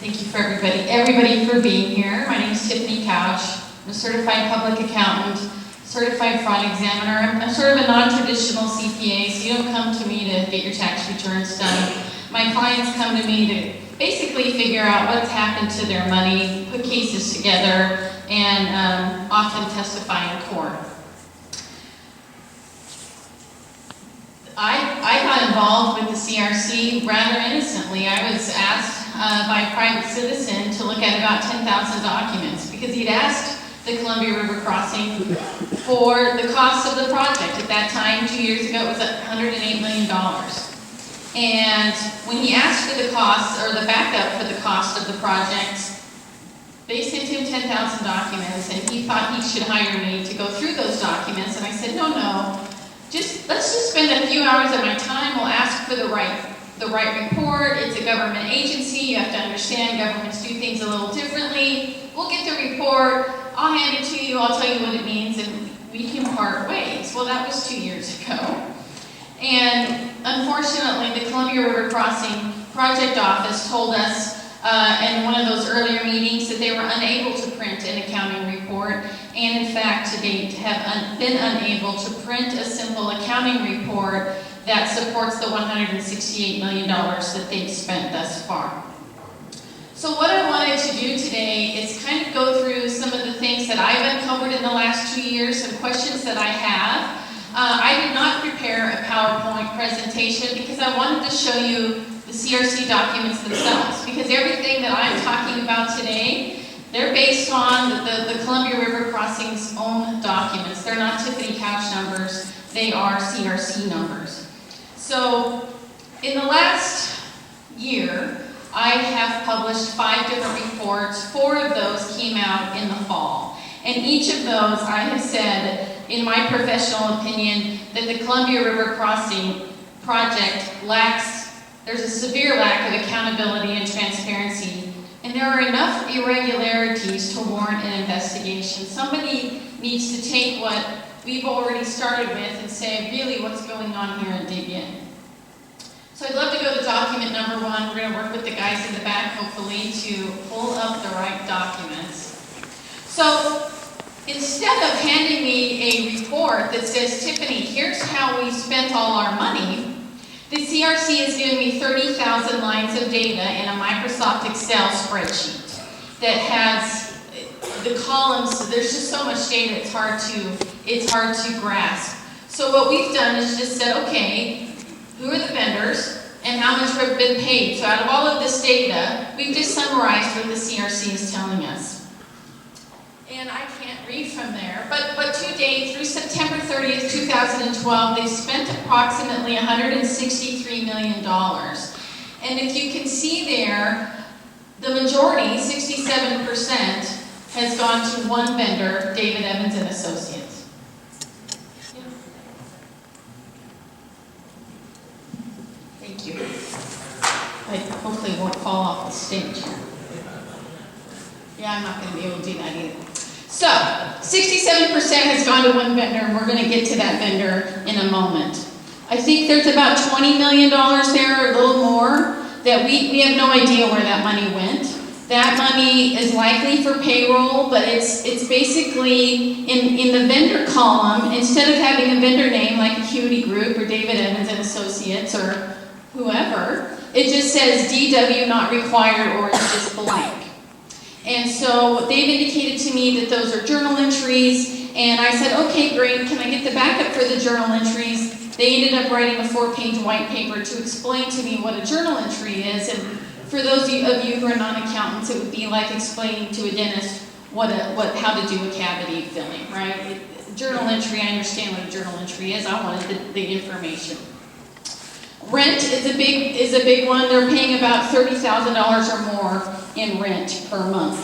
Thank you for everybody for being here. My name is Tiffany. I'm a certified public accountant, certified fraud examiner. I'm sort of a non-traditional CPA, so you don't come to me to get your tax returns done. My clients come to me to basically figure out what's happened to their money, put cases together, and often testify in court. I got involved with the CRC rather innocently. I was asked by a private citizen to look at about 10,000 documents because he'd asked the Columbia River Crossing for the cost of the project. At that time, 2 years ago, it was $108 million. And when he asked for the cost, or the backup for the cost of the project, they sent him 10,000 documents, and he thought he should hire me to go through those documents. And I said, no, let's just spend a few hours of my time. We'll ask for the right report. It's a government agency. You have to understand governments do things a little differently. We'll get the report. I'll hand it to you. I'll tell you what it means, and we can part ways. Well, that was 2 years ago. And unfortunately, the Columbia River Crossing Project Office told us in one of those earlier meetings that they were unable to print an accounting report, and in fact, to date, have been unable to print a simple accounting report that supports the $168 million that they've spent thus far. So what I wanted to do today is kind of go through some of the things that I've uncovered in the last 2 years, some questions that I have. I did not prepare a PowerPoint presentation because I wanted to show you the CRC documents themselves, because everything that I'm talking about today, they're based on the Columbia River Crossing's own documents. They're not Tiffany Couch numbers, they are CRC numbers. So in the last year, I have published 5 different reports. 4 of those came out in the fall. And each of those, I have said, in my professional opinion, that the Columbia River Crossing project there's a severe lack of accountability and transparency, and there are enough irregularities to warrant an investigation. Somebody needs to take what we've already started with and say, really, what's going on here, and dig in. So I'd love to go to document number 1. We're going to work with the guys in the back, hopefully, to pull up the right documents. So instead of handing me a report that says, Tiffany, here's how we spent all our money, the CRC has given me 30,000 lines of data in a Microsoft Excel spreadsheet that has the columns. There's just so much data, it's hard to grasp. So what we've done is just said, okay, who are the vendors and how much have been paid? So out of all of this data, we've just summarized what the CRC is telling us. And I can't read from there, but to date, through September 30th, 2012, they've spent approximately $163 million. And if you can see there, the majority, 67%, has gone to one vendor, David Evans and Associates. Thank you. I hopefully won't fall off the stage here. Yeah, I'm not going to be able to do that either. So, 67% has gone to one vendor, and we're going to get to that vendor in a moment. I think there's about $20 million there, or a little more, that we have no idea where that money went. That money is likely for payroll, but it's basically in the vendor column, instead of having a vendor name like Acuity Group or David Evans and Associates or whoever, it just says DW not required, or it's just blank. And so they've indicated to me that those are journal entries, and I said, okay, great, can I get the backup for the journal entries? They ended up writing a 4-page white paper to explain to me what a journal entry is, and for those of you who are non-accountants, it would be like explaining to a dentist how to do a cavity filling, right? Journal entry, I understand what a journal entry is. I wanted the information. Rent is a big one. They're paying about $30,000 or more in rent per month.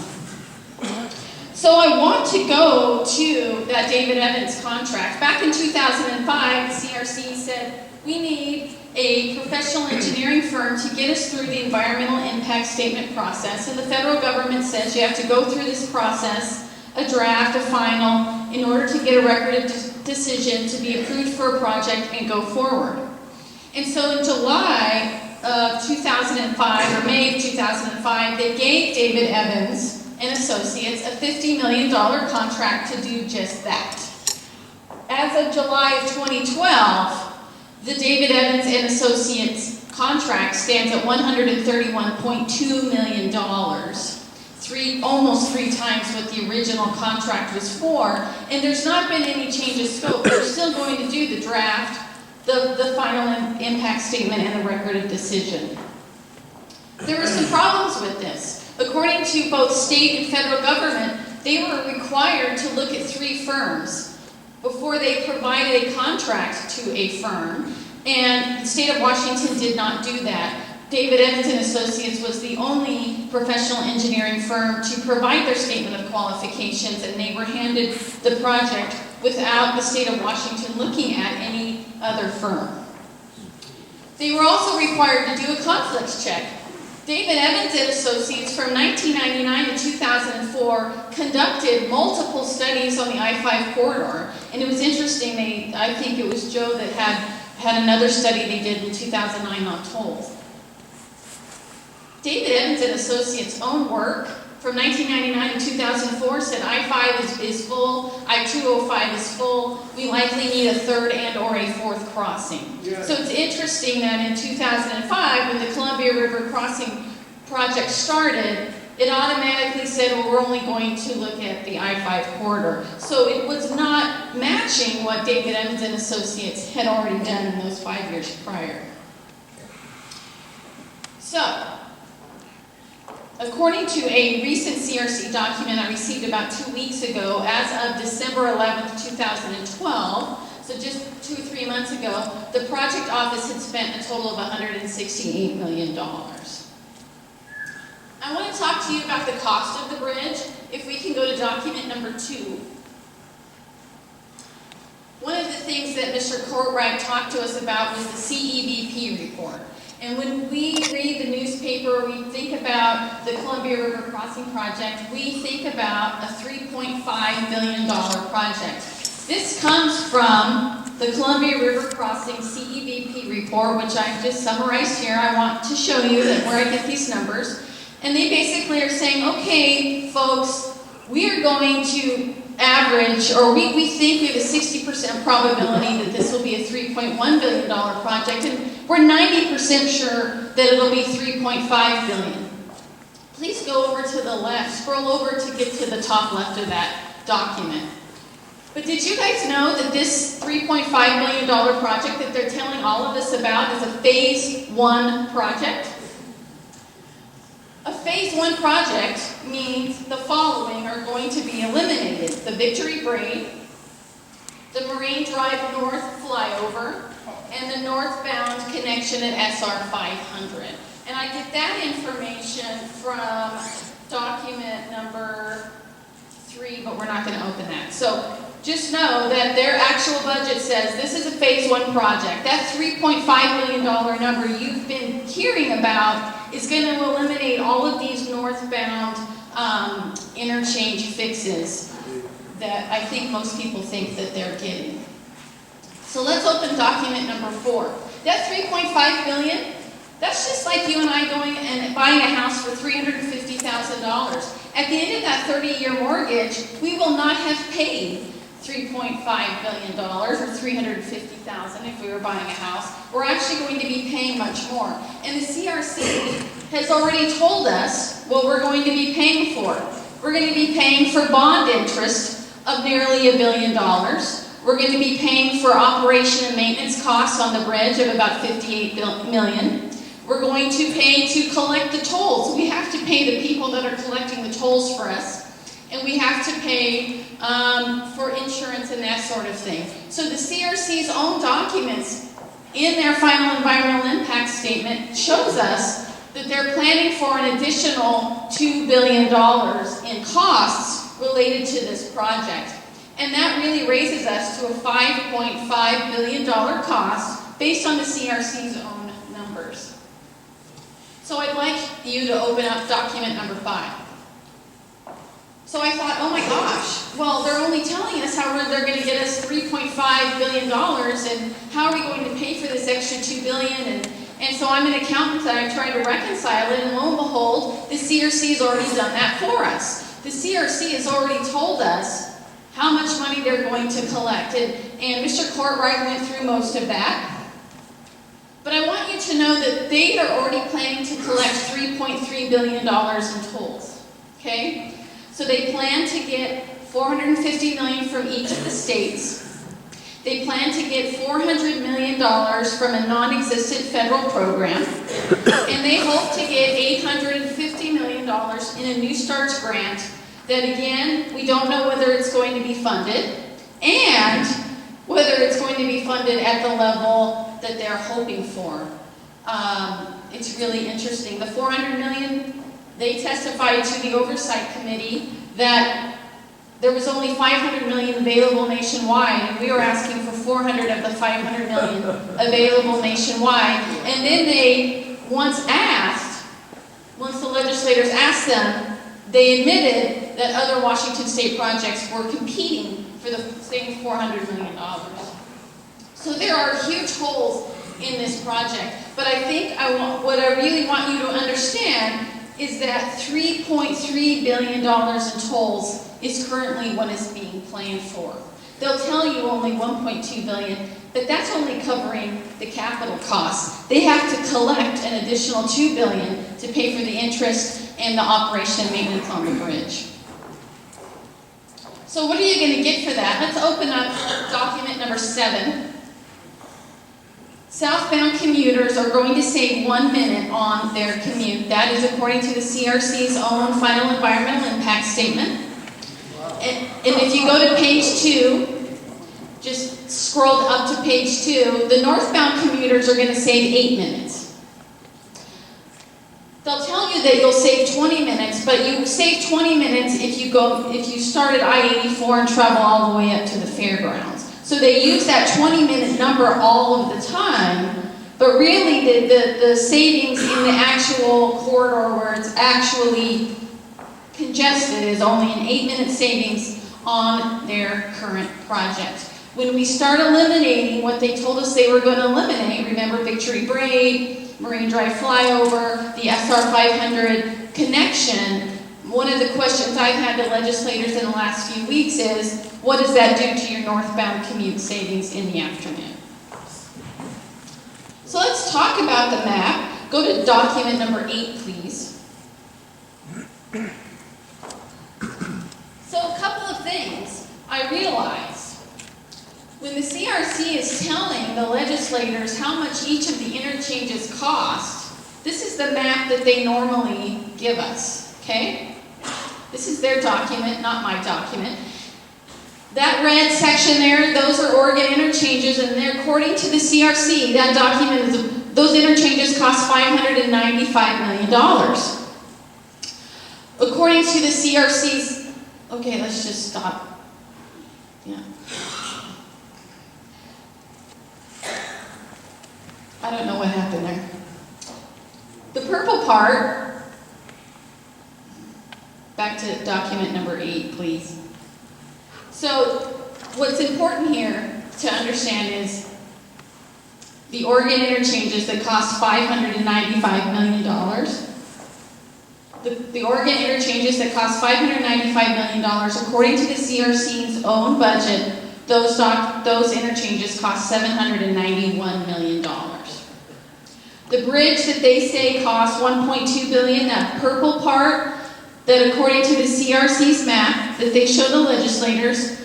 So I want to go to that David Evans contract. Back in 2005, the CRC said, we need a professional engineering firm to get us through the environmental impact statement process. And the federal government says you have to go through this process, a draft, a final, in order to get a record of decision to be approved for a project and go forward. And so in July of 2005, or May of 2005, they gave David Evans and Associates a $50 million contract to do just that. As of July of 2012, the David Evans and Associates contract stands at $131.2 million, almost three times what the original contract was for, and there's not been any change of scope. They're still going to do the draft, the final impact statement, and the record of decision. There were some problems with this. According to both state and federal government, they were required to look at 3 firms before they provided a contract to a firm, and the state of Washington did not do that. David Evans and Associates was the only professional engineering firm to provide their statement of qualifications, and they were handed the project without the state of Washington looking at any other firm. They were also required to do a conflicts check. David Evans and Associates from 1999 to 2004 conducted multiple studies on the I-5 corridor, and it was interesting. I think it was Joe that had another study they did in 2009 on tolls. David Evans and Associates' own work from 1999 to 2004 said I-5 is full, I-205 is full, we likely need a third and or a fourth crossing. Yeah. So it's interesting that in 2005, when the Columbia River Crossing project started, it automatically said, well, we're only going to look at the I-5 corridor. So it was not matching what David Evans and Associates had already done in those 5 years prior. So, according to a recent CRC document I received about 2 weeks ago, as of December 11th, 2012, so just 2 or 3 months ago, the project office had spent a total of $168 million. I want to talk to you about the cost of the bridge. If we can go to document number 2. One of the things that Mr. Courtright talked to us about was the CEVP report. And when we read the newspaper, we think about the Columbia River Crossing project, we think about a $3.5 billion project. This comes from the Columbia River Crossing CEVP report, which I've just summarized here. I want to show you where I get these numbers. And they basically are saying, okay, folks, we are going to average, or we think we have a 60% probability that this will be a $3.1 billion project, and we're 90% sure that it'll be $3.5 billion. Please go over to the left, scroll over to get to the top left of that document. But did you guys know that this $3.5 billion project that they're telling all of us about is a phase 1 project? A phase 1 project means the following are going to be eliminated: the Victory Braid, the Marine Drive North flyover, and the northbound connection at SR 500. And I get that information from document number 3, but we're not going to open that. So just know that their actual budget says this is a phase 1 project. That $3.5 million number you've been hearing about is going to eliminate all of these northbound interchange fixes that I think most people think that they're getting. So let's open document number 4. That $3.5 billion, that's just like you and I going and buying a house for $350,000. At the end of that 30-year mortgage, we will not have paid $3.5 billion or $350,000 if we were buying a house. We're actually going to be paying much more. And the CRC has already told us what we're going to be paying for. We're going to be paying for bond interest of nearly $1 billion. We're going to be paying for operation and maintenance costs on the bridge of about $58 million. We're going to pay to collect the tolls. We have to pay the people that are collecting the tolls for us. And we have to pay for insurance and that sort of thing. So the CRC's own documents in their final environmental impact statement shows us that they're planning for an additional $2 billion in costs related to this project. And that really raises us to a $5.5 billion cost based on the CRC's own numbers. So I'd like you to open up document number 5. So I thought, oh my gosh, well, they're only telling us how they're going to get us $3.5 billion, and how are we going to pay for this extra $2 billion? And so I'm an accountant and I try to reconcile it, and lo and behold, the CRC has already done that for us. The CRC has already told us how much money they're going to collect. And Mr. Courtwright went through most of that. But I want you to know that they are already planning to collect $3.3 billion in tolls. Okay? So they plan to get $450 million from each of the states. They plan to get $400 million from a non-existent federal program. And they hope to get $850 million in a New Starts grant that, again, we don't know whether it's going to be funded and whether it's going to be funded at the level that they're hoping for. It's really interesting. The $400 million, they testified to the oversight committee that there was only $500 million available nationwide, and we were asking for 400 of the $500 million available nationwide. And then they once the legislators asked them, they admitted that other Washington state projects were competing for the same $400 million. So there are huge holes in this project. But I think what I really want you to understand is that $3.3 billion in tolls is currently what is being planned for. They'll tell you only $1.2 billion, but that's only covering the capital costs. They have to collect an additional $2 billion to pay for the interest and the operation and maintenance on the bridge. So what are you going to get for that? Let's open up document number 7. Southbound commuters are going to save 1 minute on their commute. That is according to the CRC's own final environmental impact statement. And if you go to page 2, just scroll up to page 2, the northbound commuters are going to save 8 minutes. They'll tell you that you'll save 20 minutes, but you save 20 minutes if you start at I-84 and travel all the way up to the fairgrounds. So they use that 20-minute number all of the time, but really the savings in the actual corridor where it's actually congested is only an 8-minute savings on their current project. When we start eliminating what they told us they were going to eliminate, remember Victory Braid, Marine Drive Flyover, the SR 500 connection, one of the questions I've had to legislators in the last few weeks is, what does that do to your northbound commute savings in the afternoon? So let's talk about the map. Go to document number 8, please. So a couple of things I realized. When the CRC is telling the legislators how much each of the interchanges cost, this is the map that they normally give us, okay? This is their document, not my document. That red section there, those are Oregon interchanges, and they're according to the CRC, that document is, those interchanges cost $595 million. According to the CRC's, okay, let's just stop. Yeah. I don't know what happened there. The purple part, back to document number 8, please. So what's important here to understand is the Oregon interchanges that cost $595 million. The Oregon interchanges that cost $595 million, according to the CRC's own budget, those interchanges cost $791 million. The bridge that they say costs $1.2 billion, that purple part, that according to the CRC's map that they show the legislators,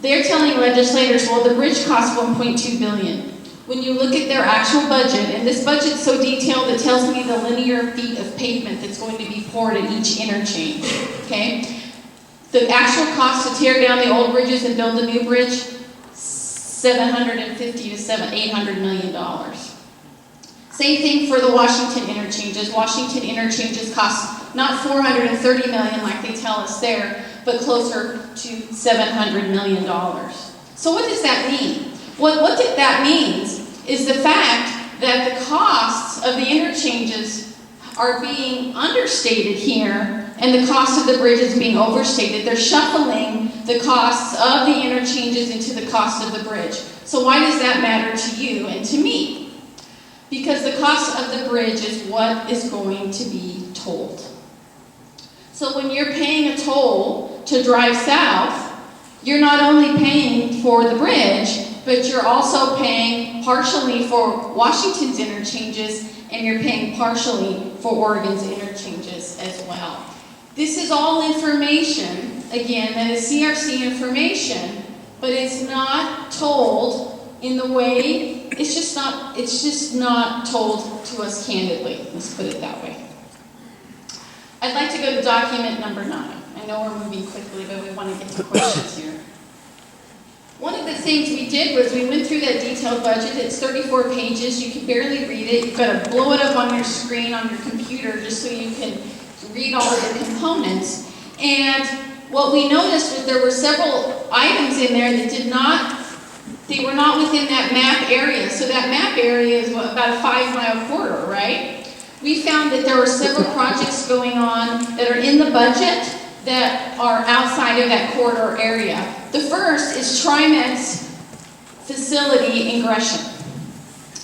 they're telling legislators, well, the bridge costs $1.2 billion. When you look at their actual budget, and this budget's so detailed, it tells me the linear feet of pavement that's going to be poured at each interchange, okay? The actual cost to tear down the old bridges and build a new bridge, $750 to $800 million. Same thing for the Washington interchanges. Washington interchanges cost not $430 million like they tell us there, but closer to $700 million. So what does that mean? What that means is the fact that the costs of the interchanges are being understated here, and the cost of the bridge is being overstated. They're shuffling the costs of the interchanges into the cost of the bridge. So why does that matter to you and to me? because the cost of the bridge is what is going to be tolled. So when you're paying a toll to drive south, you're not only paying for the bridge, but you're also paying partially for Washington's interchanges, and you're paying partially for Oregon's interchanges as well. This is all information, again, that is CRC information, but it's not told in the way, it's just not told to us candidly. Let's put it that way. I'd like to go to document number 9. I know we're moving quickly, but we want to get to questions here. One of the things we did was we went through that detailed budget. It's 34 pages. You can barely read it. You've got to blow it up on your screen on your computer just so you can read all of the components. And what we noticed was there were several items in there that they were not within that map area. So that map area is about a 5-mile corridor, right? We found that there were several projects going on that are in the budget that are outside of that corridor area. The first is TriMet's facility in Gresham.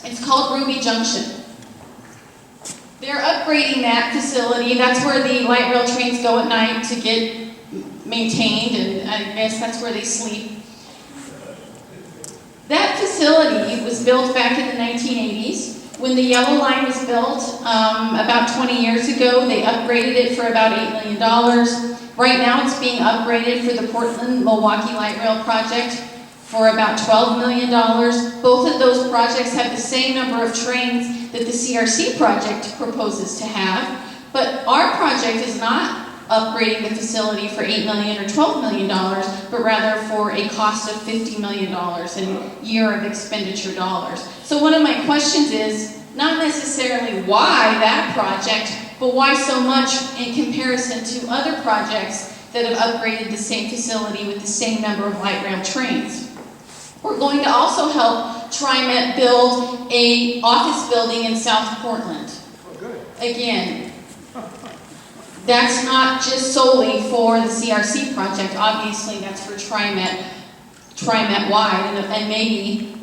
It's called Ruby Junction. They're upgrading that facility. That's where the light rail trains go at night to get maintained, and I guess that's where they sleep. That facility was built back in the 1980s. When the yellow line was built about 20 years ago, they upgraded it for about $8 million. Right now it's being upgraded for the Portland-Milwaukee Light Rail project for about $12 million. Both of those projects have the same number of trains that the CRC project proposes to have, but our project is not upgrading the facility for $8 million or $12 million, but rather for a cost of $50 million in a year of expenditure dollars. So one of my questions is not necessarily why that project, but why so much in comparison to other projects that have upgraded the same facility with the same number of light rail trains. We're going to also help TriMet build an office building in South Portland. Oh, good. Again, that's not just solely for the CRC project. Obviously, that's for TriMet-wide, and maybe,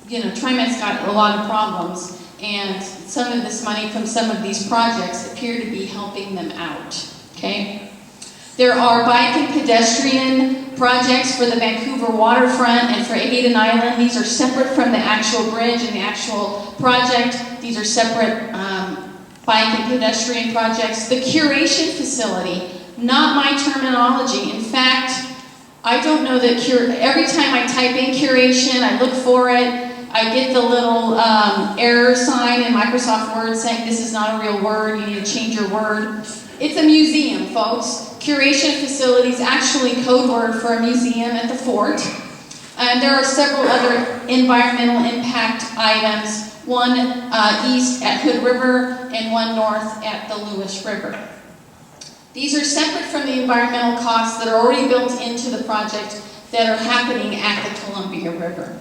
TriMet's got a lot of problems, and some of this money from some of these projects appear to be helping them out, okay? There are bike and pedestrian projects for the Vancouver waterfront and for Hayden Island. These are separate from the actual bridge and the actual project. These are separate bike and pedestrian projects. The curation facility, not my terminology. In fact, I don't know that every time I type in curation, I look for it, I get the little error sign in Microsoft Word saying this is not a real word, you need to change your word. It's a museum, folks. Curation facility is actually code word for a museum at the fort. And there are several other environmental impact items, one east at Hood River and one north at the Lewis River. These are separate from the environmental costs that are already built into the project that are happening at the Columbia River.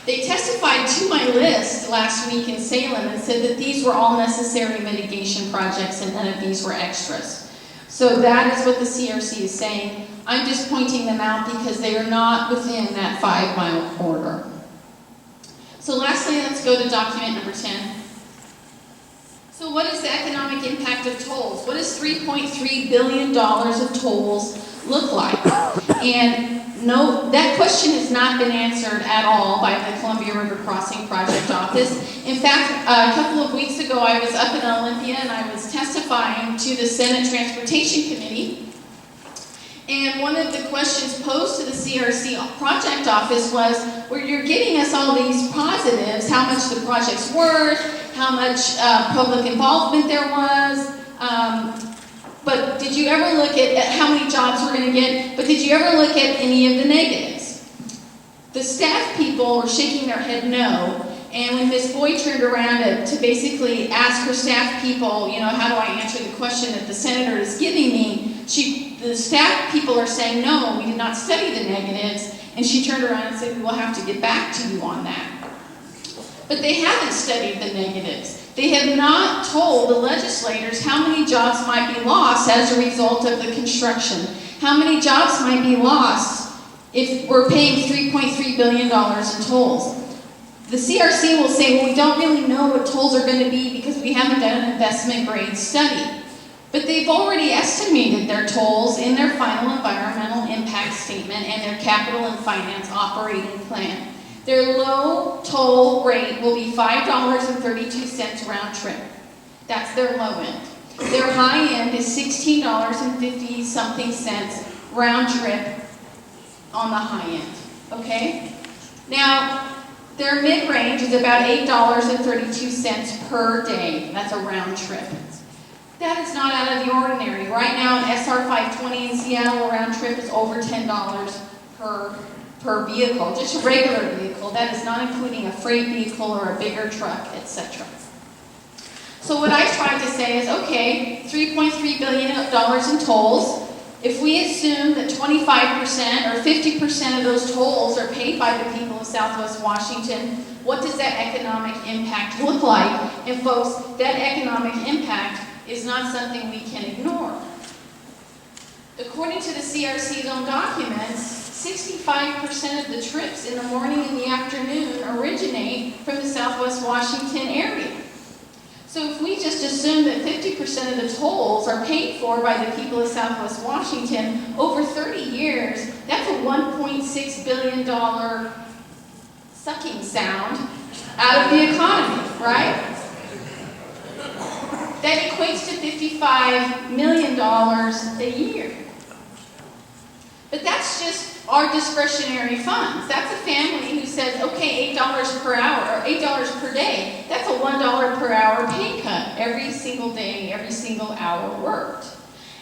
They testified to my list last week in Salem and said that these were all necessary mitigation projects and none of these were extras. So that is what the CRC is saying. I'm just pointing them out because they are not within that 5-mile corridor. So lastly, let's go to document number 10. So what is the economic impact of tolls? What does $3.3 billion of tolls look like? And no, that question has not been answered at all by the Columbia River Crossing Project Office. In fact, a couple of weeks ago, I was up in Olympia and I was testifying to the Senate Transportation Committee. And one of the questions posed to the CRC Project Office was, well, you're giving us all these positives, how much the project's worth, how much public involvement there was, but did you ever look at how many jobs we're going to get? But did you ever look at any of the negatives? The staff people were shaking their head no. And when Ms. Boyd turned around to basically ask her staff people, how do I answer the question that the senator is giving me? The staff people are saying, no, we did not study the negatives. And she turned around and said, we will have to get back to you on that. But they haven't studied the negatives. They have not told the legislators how many jobs might be lost as a result of the construction. How many jobs might be lost if we're paying $3.3 billion in tolls. The CRC will say, well, we don't really know what tolls are going to be because we haven't done an investment grade study. But they've already estimated their tolls in their final environmental impact statement and their capital and finance operating plan. Their low toll rate will be $5.32 round trip. That's their low end. Their high end is $16.50 something cents round trip on the high end. Okay? Now, their mid-range is about $8.32 per day. That's a round trip. That is not out of the ordinary. Right now, an SR 520 in Seattle round trip is over $10 per vehicle, just a regular vehicle. That is not including a freight vehicle or a bigger truck, etc. So what I tried to say is, okay, $3.3 billion in tolls. If we assume that 25% or 50% of those tolls are paid by the people of Southwest Washington, what does that economic impact look like? And folks, that economic impact is not something we can ignore. According to the CRC's own documents, 65% of the trips in the morning and the afternoon originate from the Southwest Washington area. So if we just assume that 50% of the tolls are paid for by the people of Southwest Washington, over 30 years, that's a $1.6 billion sucking sound out of the economy, right? That equates to $55 million a year. But that's just our discretionary funds. That's a family who says, okay, $8 per hour, or $8 per day, that's a $1 per hour pay cut every single day, every single hour worked.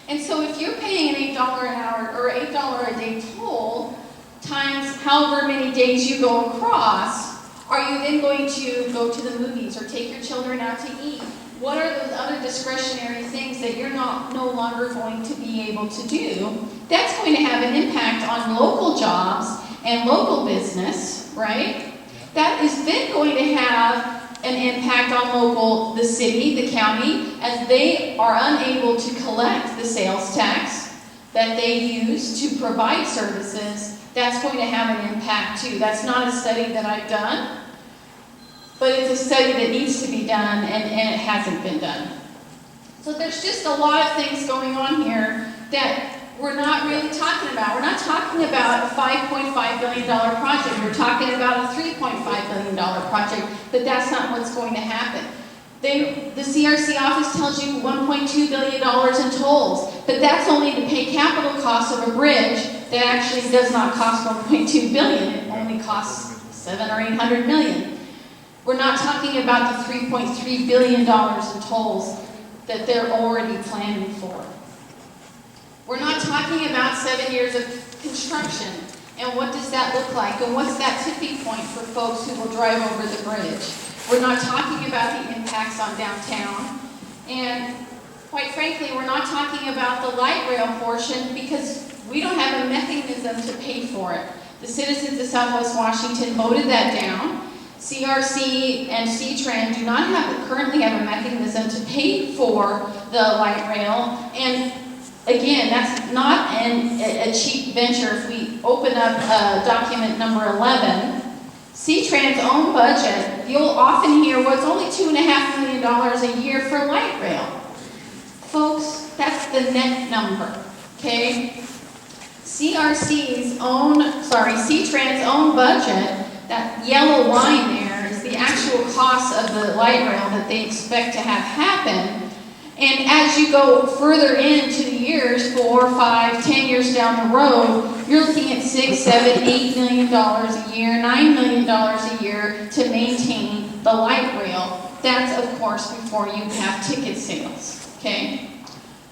And so if you're paying an $8 an hour or $8 a day toll times however many days you go across, are you then going to go to the movies or take your children out to eat? What are those other discretionary things that you're no longer going to be able to do? That's going to have an impact on local jobs and local business, right? That is then going to have an impact on the city, the county, as they are unable to collect the sales tax that they use to provide services. That's going to have an impact too. That's not a study that I've done. But it's a study that needs to be done, and it hasn't been done. So there's just a lot of things going on here that we're not really talking about. We're not talking about a $5.5 billion project. We're talking about a $3.5 billion project, but that's not what's going to happen. The CRC office tells you $1.2 billion in tolls, but that's only to pay capital costs of a bridge that actually does not cost $1.2 billion. It only costs $700 or $800 million. We're not talking about the $3.3 billion in tolls that they're already planning for. We're not talking about 7 years of construction and what does that look like and what's that tipping point for folks who will drive over the bridge. We're not talking about the impacts on downtown, and quite frankly, we're not talking about the light rail portion because we don't have a mechanism to pay for it. The citizens of Southwest Washington voted that down. CRC and C-Tran do not currently have a mechanism to pay for the light rail, and again, that's not a cheap venture. If we open up document number 11, C-Tran's own budget, you'll often hear, well, it's only $2.5 million a year for light rail. Folks, that's the net number, okay? C-Tran's own budget, that yellow line there is the actual cost of the light rail that they expect to have happen. And as you go further into the years, 4, 5, 10 years down the road, you're looking at $6, $7, $8 million a year, $9 million a year to maintain the light rail. That's, of course, before you have ticket sales, okay?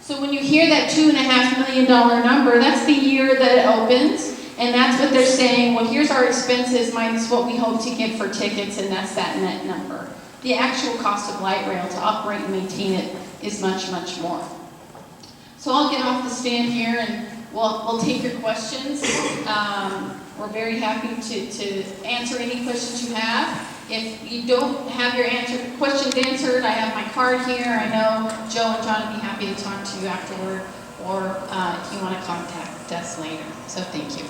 So when you hear that $2.5 million number, that's the year that it opens. And that's what they're saying, well, here's our expenses minus what we hope to get for tickets, and that's that net number. The actual cost of light rail to operate and maintain it is much, much more. So I'll get off the stand here and we'll take your questions. We're very happy to answer any questions you have. If you don't have your questions answered, I have my card here. I know Joe and John would be happy to talk to you afterward, or if you want to contact us later. So thank you.